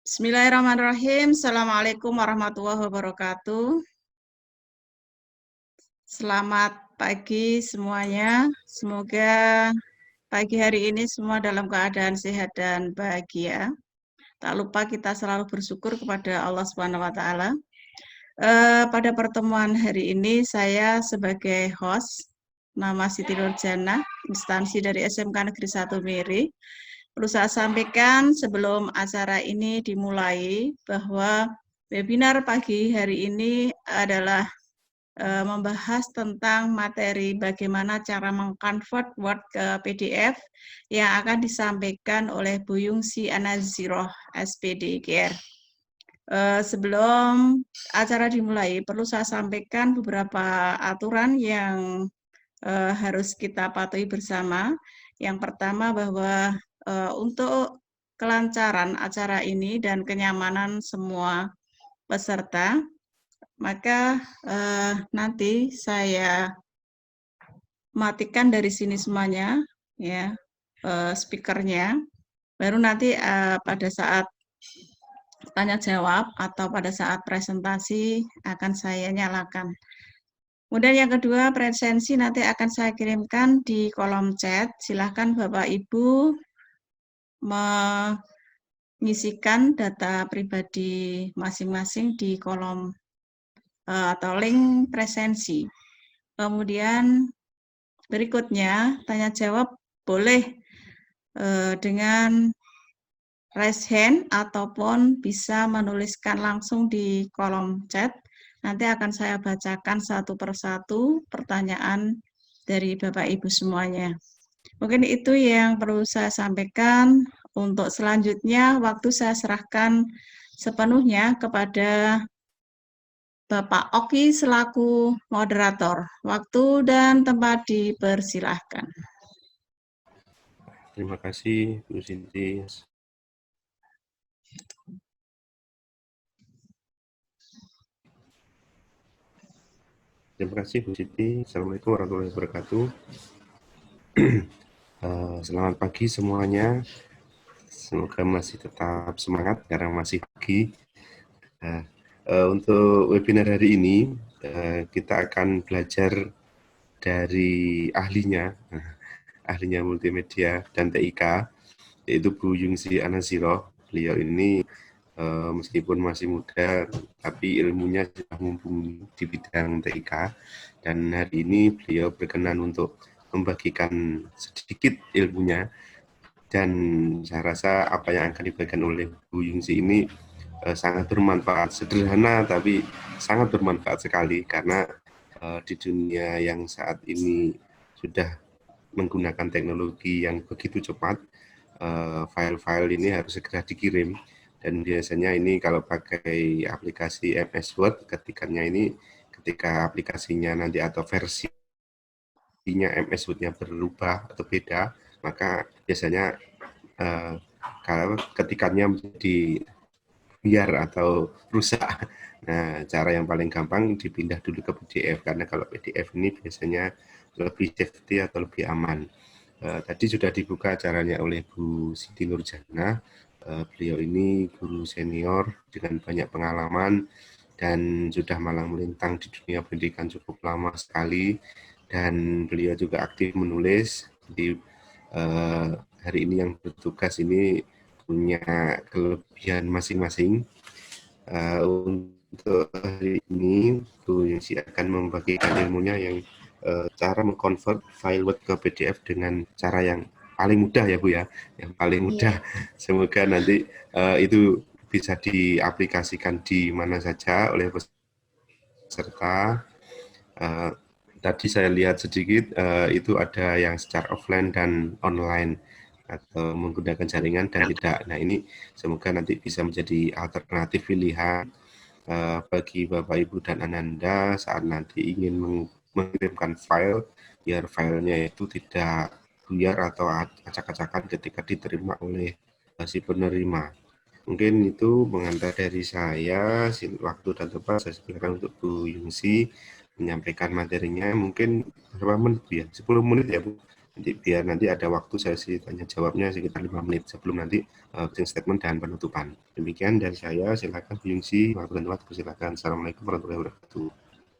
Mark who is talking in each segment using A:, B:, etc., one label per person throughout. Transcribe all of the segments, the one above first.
A: Bismillahirrahmanirrahim. Assalamualaikum warahmatullahi wabarakatuh. Selamat pagi semuanya. Semoga pagi hari ini semua dalam keadaan sehat dan bahagia. Tak lupa kita selalu bersyukur kepada Allah Subhanahu wa taala. Pada pertemuan hari ini saya sebagai host, nama Siti Nurjana, instansi dari SMK Negeri 1 Miri. Perlu saya sampaikan sebelum acara ini dimulai bahwa webinar pagi hari ini adalah membahas tentang materi bagaimana cara mengkonvert Word ke PDF yang akan disampaikan oleh Bu Yungsi Anaziroh, SPD GR. Sebelum acara dimulai, perlu saya sampaikan beberapa aturan yang harus kita patuhi bersama. Yang pertama bahwa untuk kelancaran acara ini dan kenyamanan semua peserta, maka nanti saya matikan dari sini semuanya, ya, speakernya. Baru nanti pada saat tanya jawab atau pada saat presentasi akan saya nyalakan. Kemudian yang kedua, presensi nanti akan saya kirimkan di kolom chat. Silahkan Bapak Ibu mengisikan data pribadi masing-masing di kolom atau link presensi. Kemudian berikutnya, tanya jawab boleh dengan raise hand ataupun bisa menuliskan langsung di kolom chat. Nanti akan saya bacakan satu persatu pertanyaan dari Bapak Ibu semuanya. Mungkin itu yang perlu saya sampaikan. Untuk selanjutnya, waktu saya serahkan sepenuhnya kepada Bapak Oki selaku moderator. Waktu dan tempat dipersilahkan.
B: Terima kasih, Bu Sinti. Terima kasih, Bu Siti. Assalamualaikum warahmatullahi wabarakatuh. Selamat pagi semuanya. Semoga masih tetap semangat karena masih pagi. Untuk webinar hari ini, kita akan belajar dari ahlinya multimedia dan TIK, yaitu Bu Yungsi Anaziroh. Beliau ini meskipun masih muda, tapi ilmunya sudah mumpuni di bidang TIK. Dan hari ini beliau berkenan untuk membagikan sedikit ilmunya. Dan saya rasa apa yang akan dibagikan oleh Bu Yungsi ini sangat bermanfaat. Sederhana tapi sangat bermanfaat sekali, karena di dunia yang saat ini sudah menggunakan teknologi yang begitu cepat, file-file ini harus segera dikirim. Dan biasanya ini kalau pakai aplikasi MS Word, ketika aplikasinya nanti atau versinya MS Word-nya berubah atau beda, maka biasanya kalau ketikannya menjadi biar atau rusak. Nah, cara yang paling gampang dipindah dulu ke PDF, karena kalau PDF ini biasanya lebih safety atau lebih aman. Tadi sudah dibuka acaranya oleh Bu Siti Nurjana. Beliau ini guru senior dengan banyak pengalaman dan sudah malang melintang di dunia pendidikan cukup lama sekali, dan beliau juga aktif menulis. Di hari ini yang bertugas ini punya kelebihan masing-masing. Untuk hari ini Bu Yungsi akan membagikan ilmunya yang cara mengkonvert file Word ke PDF dengan cara yang paling mudah ya Bu ya, yang paling mudah. Semoga nanti itu bisa diaplikasikan di mana saja oleh peserta. Tadi saya lihat sedikit, itu ada yang secara offline dan online, atau menggunakan jaringan dan tidak. Nah, ini semoga nanti bisa menjadi alternatif pilihan bagi Bapak Ibu dan Ananda saat nanti ingin mengirimkan file, biar filenya itu tidak buyar atau acak-acakan ketika diterima oleh si penerima. Mungkin itu pengantar dari saya. Waktu dan tempat saya silakan untuk Bu Yungsi menyampaikan materinya. Mungkin berapa menit Bu ya? 10 menit ya Bu? biar nanti ada waktu sesi tanya jawabnya sekitar 5 menit sebelum nanti closing statement dan penutupan. Demikian dari saya, silakan Bu Yungsi, waktu silakan. Assalamualaikum warahmatullahi wabarakatuh.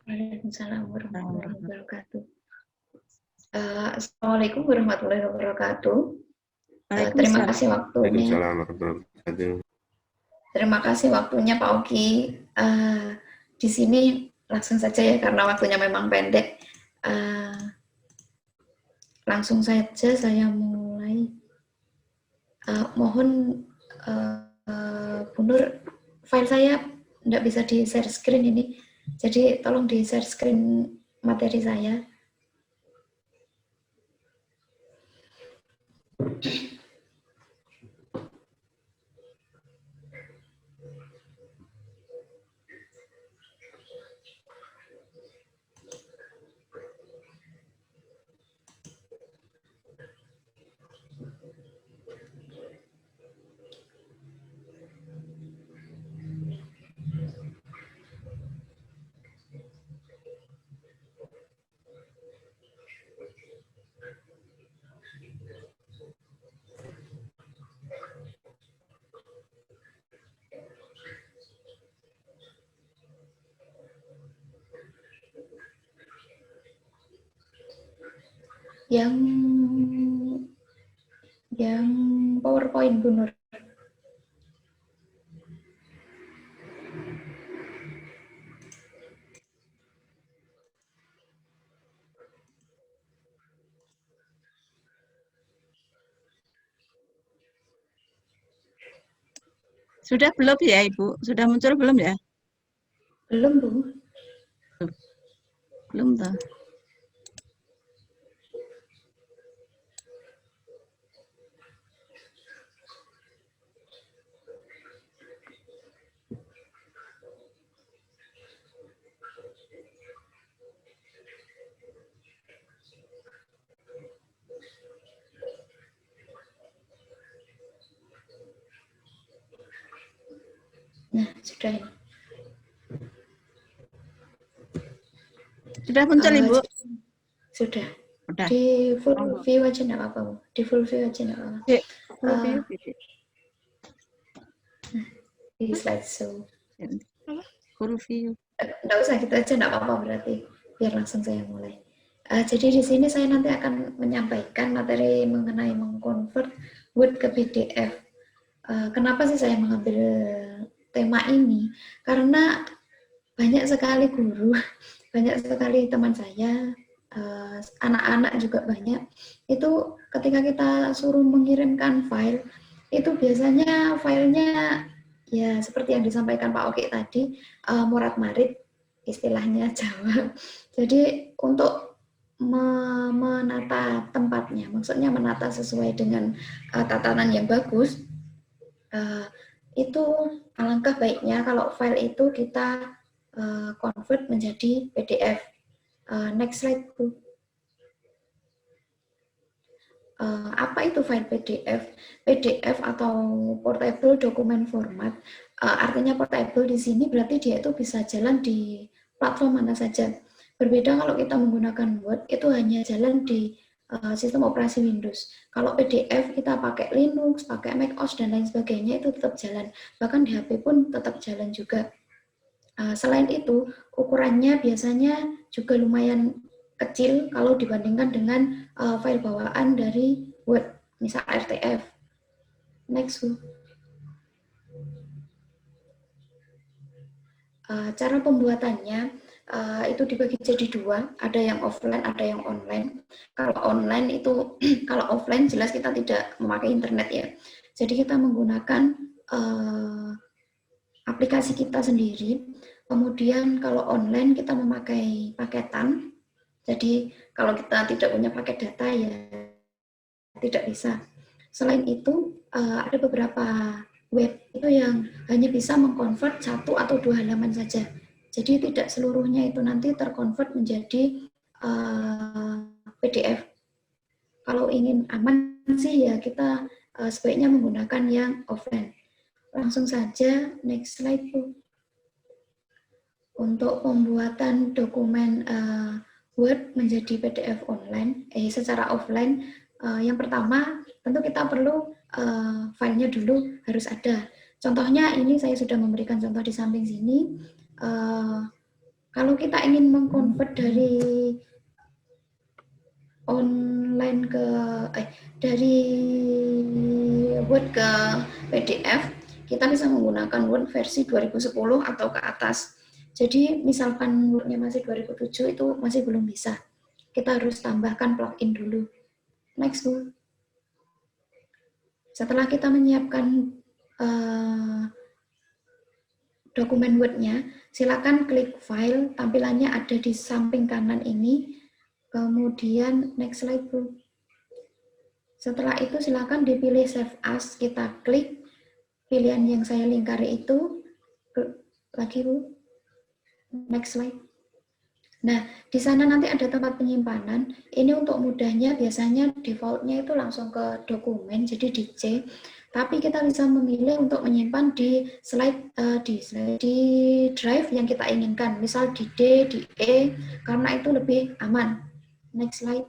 C: Waalaikumsalam warahmatullahi wabarakatuh. Assalamualaikum warahmatullahi wabarakatuh. Terima kasih waktunya.
B: Waalaikumsalam warahmatullahi wabarakatuh.
C: Terima kasih waktunya Pak Oki. Di sini langsung saja ya karena waktunya memang pendek. Langsung saja saya mulai. Mohon Bu Nur, file saya tidak bisa di share screen ini. Jadi tolong di share screen materi saya. Yang PowerPoint Bu Nur.
A: Sudah belum ya Ibu? Sudah muncul belum ya?
C: Belum Bu.
A: Belum toh.
C: Nah, sudah ini.
A: Sudah muncul Ibu?
C: Sudah.
A: Sudah.
C: Di full view aja enggak apa-apa, Bu. Di full view aja enggak apa-apa.
A: Full view.
C: Di slideshow.
A: Full view.
C: Enggak usah gitu aja enggak apa-apa berarti. Biar langsung saya mulai. Jadi di sini saya nanti akan menyampaikan materi mengenai mengkonvert Word ke PDF. Kenapa sih saya mengambil tema ini? Karena banyak sekali guru, banyak sekali teman saya, anak-anak juga banyak, itu ketika kita suruh mengirimkan file, itu biasanya filenya ya seperti yang disampaikan Pak Oki tadi, morat-marit, istilahnya Jawa. Jadi untuk menata tempatnya, maksudnya menata sesuai dengan tatanan yang bagus, itu alangkah baiknya kalau file itu kita convert menjadi PDF. Next slide, Bu. Apa itu file PDF? PDF atau Portable Document Format. Artinya portable di sini berarti dia itu bisa jalan di platform mana saja. Berbeda kalau kita menggunakan Word, itu hanya jalan di sistem operasi Windows. Kalau PDF kita pakai Linux, pakai macOS, dan lain sebagainya, itu tetap jalan. Bahkan di HP pun tetap jalan juga. Selain itu, ukurannya biasanya juga lumayan kecil kalau dibandingkan dengan file bawaan dari Word, misal RTF. Next, Bu. Cara pembuatannya itu dibagi jadi dua, ada yang offline, ada yang online. Kalau online itu, kalau offline jelas kita tidak memakai internet ya. Jadi kita menggunakan aplikasi kita sendiri. Kemudian kalau online kita memakai paketan. Jadi kalau kita tidak punya paket data ya tidak bisa. Selain itu ada beberapa web itu yang hanya bisa mengkonvert 1 atau 2 halaman saja. Jadi tidak seluruhnya itu nanti terkonvert menjadi PDF. Kalau ingin aman sih ya kita sebaiknya menggunakan yang offline. Langsung saja next slide, Bu. Untuk pembuatan dokumen Word menjadi PDF online, secara offline, yang pertama tentu kita perlu filenya dulu harus ada. Contohnya ini saya sudah memberikan contoh di samping sini. Kalau kita ingin mengkonvert dari online ke dari Word ke PDF, kita bisa menggunakan Word versi 2010 atau ke atas. Jadi misalkan Word-nya masih 2007 itu masih belum bisa. Kita harus tambahkan plugin dulu. Next, Bu. Setelah kita menyiapkan dokumen Word-nya, silakan klik file, tampilannya ada di samping kanan ini. Kemudian next slide, Bu. Setelah itu silakan dipilih Save As, kita klik pilihan yang saya lingkari itu. Lagi, Bu. Next slide. Nah, di sana nanti ada tempat penyimpanan. Ini untuk mudahnya biasanya default-nya itu langsung ke dokumen, jadi di C. Tapi kita bisa memilih untuk menyimpan di di drive yang kita inginkan, misal di D, di E, karena itu lebih aman. Next slide.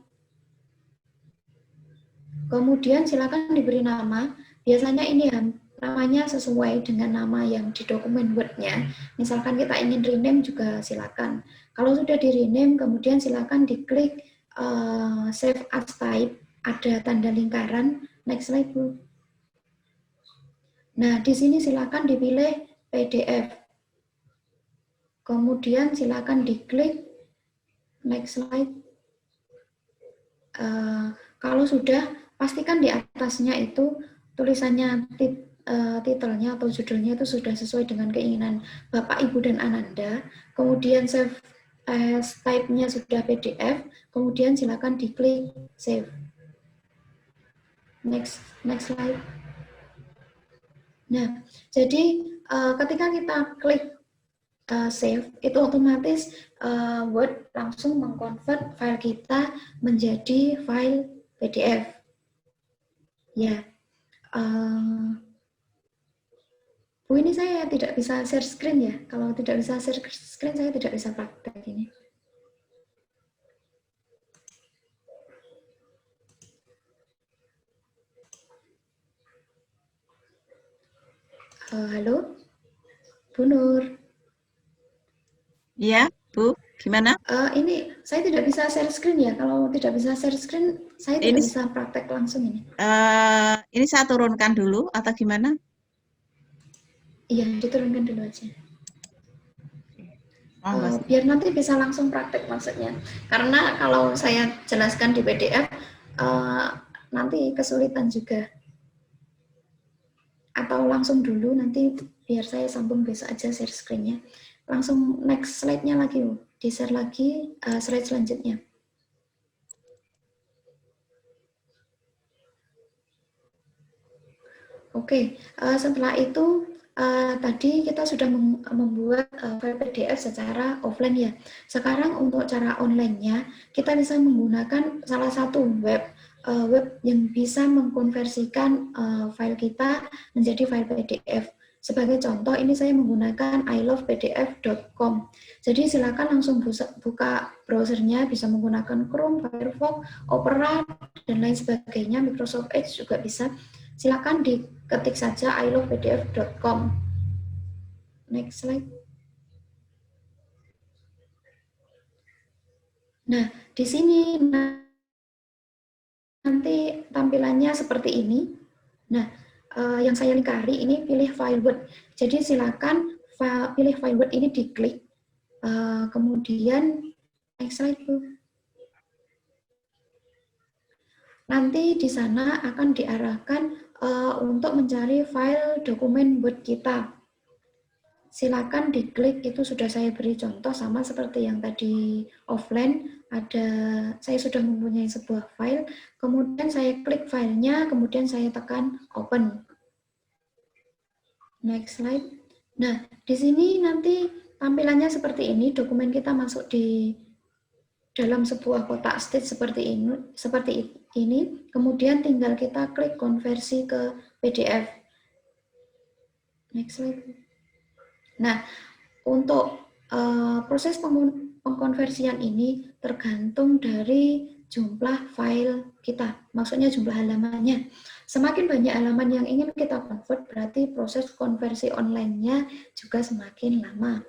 C: Kemudian silakan diberi nama. Biasanya ini namanya sesuai dengan nama yang di dokumen Word-nya. Misalkan kita ingin rename juga silakan. Kalau sudah di rename, kemudian silakan diklik Save As Type. Ada tanda lingkaran. Next slide, Bu. Nah, di sini silakan dipilih PDF. Kemudian silakan diklik next slide. Kalau sudah, pastikan di atasnya itu tulisannya titelnya atau judulnya itu sudah sesuai dengan keinginan Bapak, Ibu, dan Ananda. Kemudian save as type-nya sudah PDF. Kemudian silakan diklik save. Next slide. Nah, jadi ketika kita klik save, itu otomatis Word langsung mengkonvert file kita menjadi file PDF. Ya, Bu, ini saya tidak bisa share screen ya. Kalau tidak bisa share screen, saya tidak bisa praktek ini. Halo, Bu Nur.
A: Iya, Bu, gimana?
C: Ini saya tidak bisa share screen ya. Kalau tidak bisa share screen, saya tidak bisa praktek langsung ini.
A: Ini saya turunkan dulu atau gimana?
C: Iya, diturunkan dulu aja. Biar nanti bisa langsung praktek maksudnya. Karena kalau saya jelaskan di PDF, nanti kesulitan juga. Atau langsung dulu, nanti biar saya sambung besok aja share screen-nya. Langsung next slide-nya lagi, di-share lagi slide selanjutnya. Oke, setelah itu tadi kita sudah membuat file PDF secara offline ya. Sekarang untuk cara online-nya, kita bisa menggunakan salah satu web yang bisa mengkonversikan file kita menjadi file PDF. Sebagai contoh, ini saya menggunakan ilovepdf.com. Jadi silakan langsung buka browsernya, bisa menggunakan Chrome, Firefox, Opera, dan lain sebagainya. Microsoft Edge juga bisa. Silakan diketik saja ilovepdf.com. Next slide. Nah, di sini nanti tampilannya seperti ini. Nah, yang saya lingkari ini pilih file Word. Jadi silakan pilih file Word ini diklik. Kemudian next slide, Bu. Nanti di sana akan diarahkan untuk mencari file dokumen Word kita. Silakan diklik, itu sudah saya beri contoh sama seperti yang tadi offline. Saya sudah mempunyai sebuah file, kemudian saya klik filenya, kemudian saya tekan open. Next slide. Nah, di sini nanti tampilannya seperti ini, dokumen kita masuk di dalam sebuah kotak state seperti ini, kemudian tinggal kita klik konversi ke PDF. Next slide. Nah, untuk proses pengkonversian ini tergantung dari jumlah file kita, maksudnya jumlah halamannya. Semakin banyak halaman yang ingin kita convert, berarti proses konversi online-nya juga semakin lama.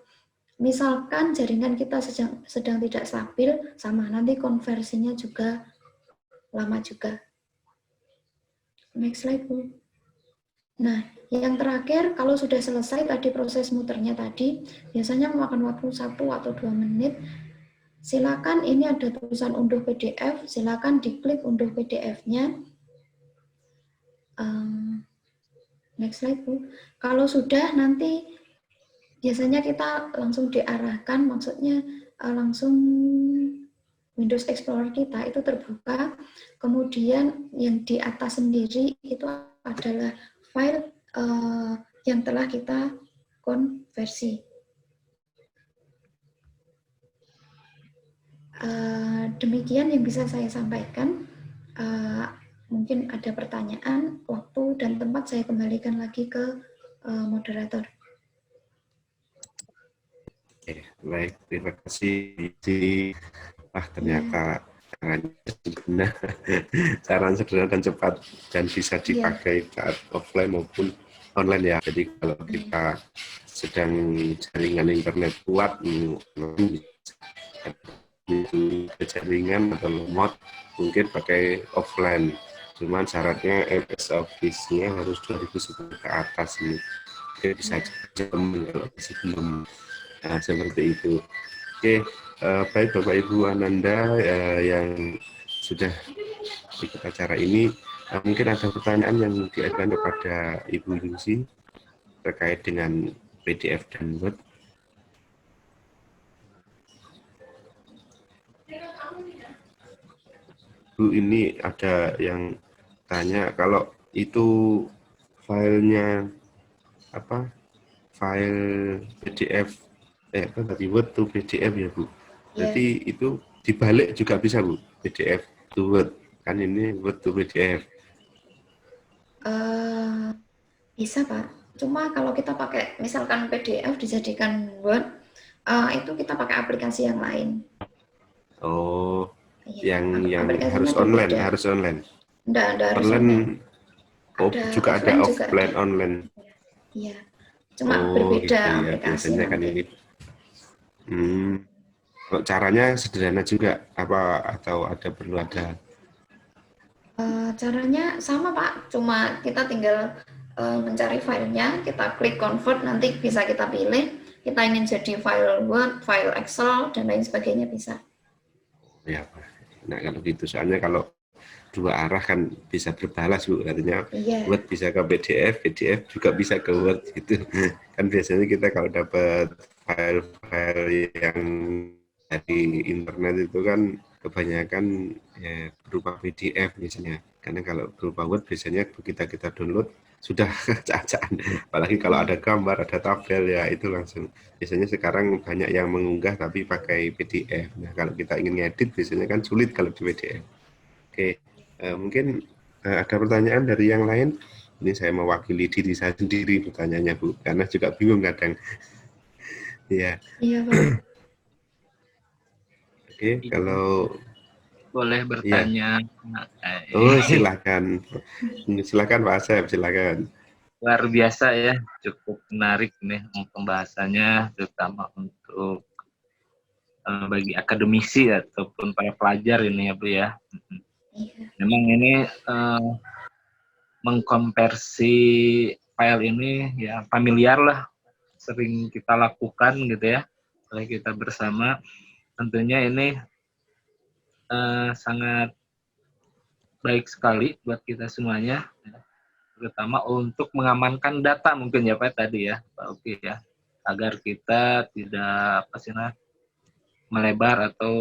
C: Misalkan jaringan kita sedang tidak stabil, sama nanti konversinya juga lama juga. Next slide, Bu. Nah, yang terakhir, kalau sudah selesai tadi proses muternya tadi, biasanya memakan waktu 1 atau 2 menit. Silakan, ini ada tulisan unduh PDF, silakan diklik unduh PDF-nya. Next slide, Bu. Kalau sudah, nanti biasanya kita langsung diarahkan, maksudnya langsung Windows Explorer kita itu terbuka, kemudian yang di atas sendiri itu adalah file yang telah kita konversi. Demikian yang bisa saya sampaikan. Mungkin ada pertanyaan, waktu dan tempat saya kembalikan lagi ke moderator.
B: Oke, baik, terima kasih. Ternyata cara sederhana dan cepat dan bisa dipakai saat offline maupun online ya. Jadi kalau kita sedang jaringan internet kuat, jaringan atau lemot, mungkin pakai offline. Cuman syaratnya MS Office-nya harus 2010 ke atas nih. Oke, bisa jam kalau masih belum. Nah, seperti itu. Oke, baik Bapak Ibu Ananda yang sudah ikut acara ini, mungkin ada pertanyaan yang diajukan kepada Ibu Yungsi terkait dengan PDF dan Word. Bu, ini ada yang tanya kalau itu filenya apa? File PDF apa tadi Word to PDF ya Bu. Berarti itu dibalik juga bisa Bu, PDF to Word. Kan ini Word to PDF.
C: Bisa Pak. Cuma kalau kita pakai misalkan PDF dijadikan Word, itu kita pakai aplikasi yang lain.
B: Oh,
C: ya,
B: yang harus online, beda. Harus online.
C: Enggak harus
B: online. Oh,
C: ada
B: juga ada offline, juga online.
C: Iya. Cuma berbeda
B: gitu ya.
C: aplikasi.
B: Biasanya kan ini. Caranya sederhana juga apa atau perlu ada?
C: Caranya sama Pak, cuma kita tinggal mencari filenya, kita klik convert, nanti bisa kita pilih, kita ingin jadi file Word, file Excel, dan lain sebagainya bisa.
B: Ya, nah kalau gitu, soalnya kalau dua arah kan bisa berbalas Bu, artinya Word bisa ke PDF, PDF juga bisa ke Word gitu. Kan biasanya kita kalau dapat file-file yang dari internet itu kan kebanyakan ya, berupa PDF biasanya. Karena kalau berupa Word biasanya kita download sudah acak-acakan. Apalagi kalau ada gambar, ada tabel ya itu langsung. Biasanya sekarang banyak yang mengunggah tapi pakai PDF. Nah kalau kita ingin ngedit biasanya kan sulit kalau di PDF. Oke. Mungkin ada pertanyaan dari yang lain. Ini saya mewakili diri saya sendiri pertanyaannya Bu, karena juga bingung kadang. Iya.
C: Iya Pak.
B: Oke, kalau
D: boleh bertanya.
B: Ya. Oh silakan, silakan Pak Asep, silakan.
D: Luar biasa ya, cukup menarik nih pembahasannya, terutama untuk bagi akademisi ataupun para pelajar ini ya Bu ya. Memang ini mengkonversi file ini ya familiar lah, sering kita lakukan gitu ya, oleh kita bersama. Tentunya ini sangat baik sekali buat kita semuanya, terutama untuk mengamankan data mungkin ya Pak tadi ya, Pak Oki ya, agar kita tidak melebar atau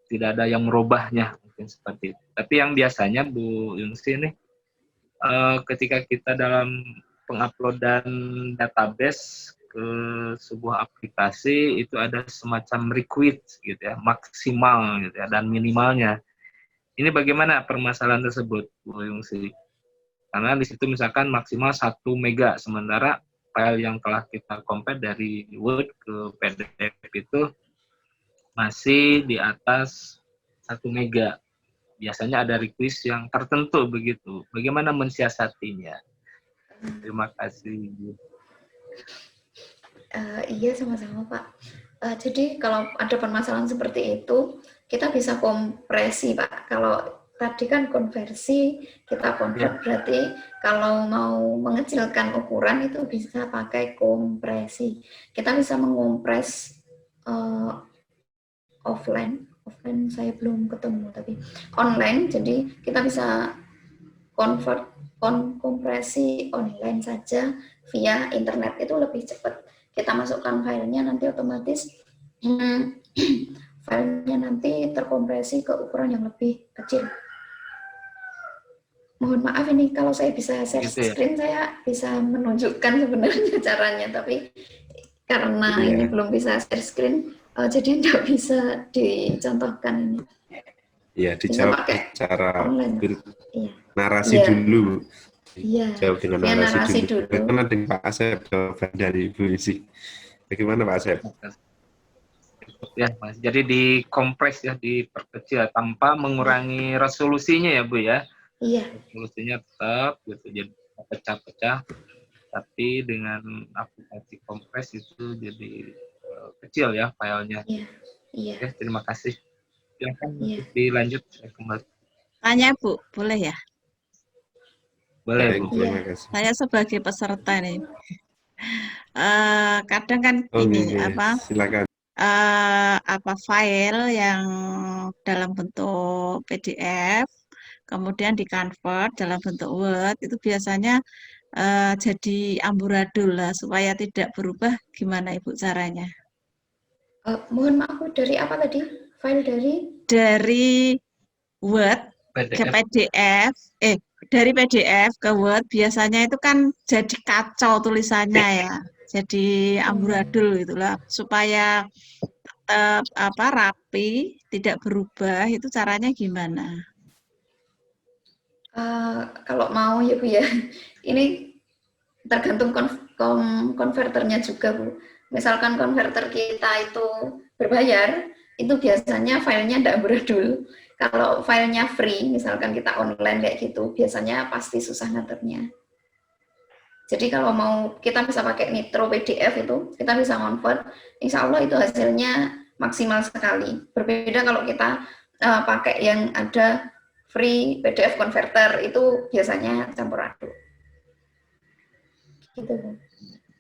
D: tidak ada yang merubahnya mungkin seperti itu. Tapi yang biasanya Bu Yungsi ini ketika kita dalam penguploadan database ke sebuah aplikasi itu ada semacam request gitu ya, maksimal gitu ya dan minimalnya. Ini bagaimana permasalahan tersebut Bu Yungsi? Karena di situ misalkan maksimal 1 mega, sementara file yang telah kita compare dari Word ke PDF itu masih di atas 1 mega. Biasanya ada request yang tertentu begitu. Bagaimana mensiasatinya? Terima kasih.
C: Iya, sama-sama Pak. Jadi kalau ada permasalahan seperti itu, kita bisa kompresi Pak. Kalau tadi kan konversi, kita convert, berarti kalau mau mengecilkan ukuran itu bisa pakai kompresi. Kita bisa mengompres offline saya belum ketemu, tapi online, jadi kita bisa kompresi online saja via internet, itu lebih cepat. Kita masukkan filenya, nanti otomatis filenya nanti terkompresi ke ukuran yang lebih kecil. Mohon maaf ini kalau saya bisa share screen, saya bisa menunjukkan sebenarnya caranya, tapi karena ini belum bisa share screen, jadi tidak bisa dicontohkan ini.
B: Iya, dijawab secara narasi dulu.
C: Iya.
B: Jawab dengan narasi dulu. Bagaimana dengan Pak Asep jawaban dari Ibu Yunsi? Bagaimana Pak Asep?
D: Ya, Mas. Jadi dikompres ya, diperkecil tanpa mengurangi resolusinya ya, Bu ya.
C: Iya.
D: Resolusinya tetap gitu, jadi pecah-pecah, tapi dengan aplikasi kompres itu jadi kecil ya filenya.
C: Iya. Iya.
D: Oke, terima kasih. Silakan dilanjut kembali.
A: Tanya Bu, boleh ya?
D: Boleh Bu.
B: Terima kasih.
A: Saya sebagai peserta nih. Kadang kan ini
B: silakan.
A: File yang dalam bentuk PDF kemudian di-convert dalam bentuk Word itu biasanya jadi amburadul lah, supaya tidak berubah. Gimana Ibu caranya?
C: Mohon maaf, dari apa tadi? File
A: dari Word ke PDF, dari PDF ke Word biasanya itu kan jadi kacau tulisannya ya, jadi amburadul itulah, supaya tetap rapi, tidak berubah. Itu caranya gimana?
C: Kalau mau ya Bu ya, ini tergantung konverternya juga Bu. Misalkan konverter kita itu berbayar, itu biasanya filenya tidak amburadul. Kalau filenya free, misalkan kita online kayak gitu, biasanya pasti susah ngaturnya. Jadi kalau mau kita bisa pakai Nitro PDF itu, kita bisa convert, insya Allah itu hasilnya maksimal sekali. Berbeda kalau kita pakai yang ada free PDF converter, itu biasanya campur aduk. Gitu.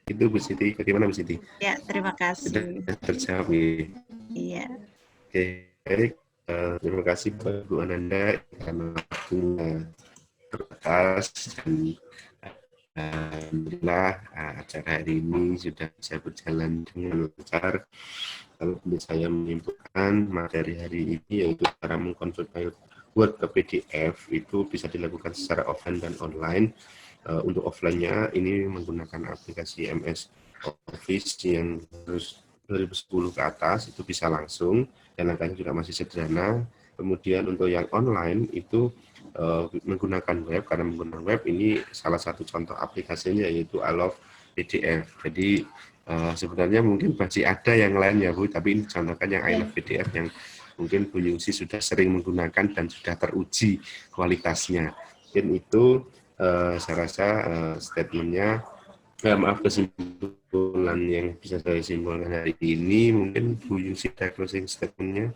B: Itu Bu Siti, bagaimana Bu Siti?
A: Ya, terima kasih.
B: Sudah terjawab ya.
A: Iya.
B: Oke, baik. Terima kasih Bu Ananda karena waktunya terbatas, dan alhamdulillah acara hari ini sudah bisa berjalan dengan lancar. Kalau saya menyimpulkan materi hari ini yaitu cara mengkonvert file Word ke PDF itu bisa dilakukan secara offline dan online. Untuk offline-nya ini menggunakan aplikasi MS Office yang harus 2010 ke atas, itu bisa langsung dan langkahnya juga masih sederhana. Kemudian untuk yang online itu menggunakan web, karena menggunakan web ini salah satu contoh aplikasinya yaitu I Love PDF. Jadi sebenarnya mungkin masih ada yang lain ya Bu, tapi ini contohkan yang I Love PDF yang mungkin Bu Yungsi sudah sering menggunakan dan sudah teruji kualitasnya. Mungkin itu saya rasa statementnya, kesimpulan yang bisa saya simpulkan hari ini. Mungkin Bu Yungsi ada closing statementnya.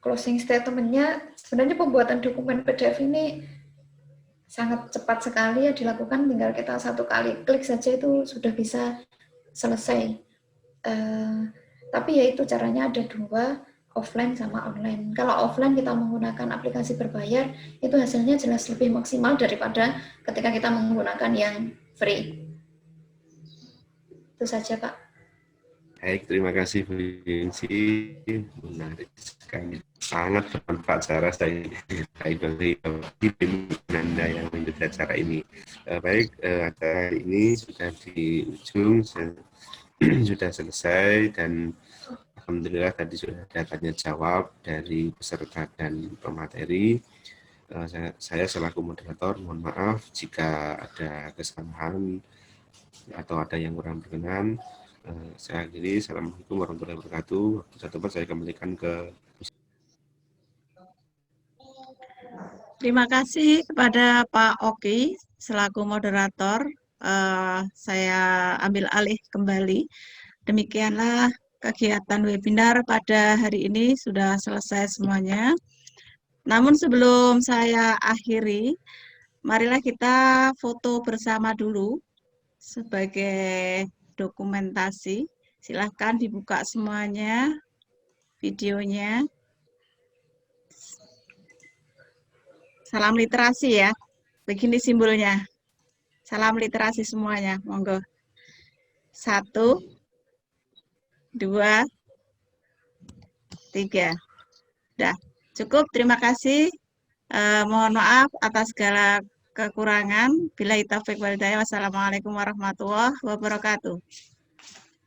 C: Closing statementnya, sebenarnya pembuatan dokumen PDF ini sangat cepat sekali ya dilakukan, tinggal kita satu kali klik saja itu sudah bisa selesai. Tapi ya itu caranya ada dua, offline sama online. Kalau offline kita menggunakan aplikasi berbayar, itu hasilnya jelas lebih maksimal daripada ketika kita menggunakan yang free. Itu saja Pak.
B: Baik, terima kasih Bu Yunsi. Menarik sekali. Sangat bermanfaat saya rasa bagi Anda yang mengikuti acara ini. Baik, acara ini sudah di ujung, sudah selesai, dan alhamdulillah tadi sudah ada tanya jawab dari peserta dan pemateri. Saya selaku moderator mohon maaf jika ada kesalahan atau ada yang kurang berkenan. Saya akhiri. Assalamualaikum warahmatullahi wabarakatuh. Waktu sudah tepat, saya kembalikan ke.
A: Terima kasih kepada Pak Oki selaku moderator. Saya ambil alih kembali. Demikianlah kegiatan webinar pada hari ini sudah selesai semuanya. Namun sebelum saya akhiri, marilah kita foto bersama dulu sebagai dokumentasi. Silahkan dibuka semuanya videonya. Salam literasi ya. Begini simbolnya. Salam literasi semuanya. Monggo. 1, 2, 3. Dah, cukup. Terima kasih. Mohon maaf atas segala kekurangan. Billahi taufiq wal hidayah. Wassalamualaikum warahmatullahi wabarakatuh.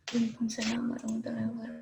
C: Waalaikumsalam warahmatullahi wabarakatuh.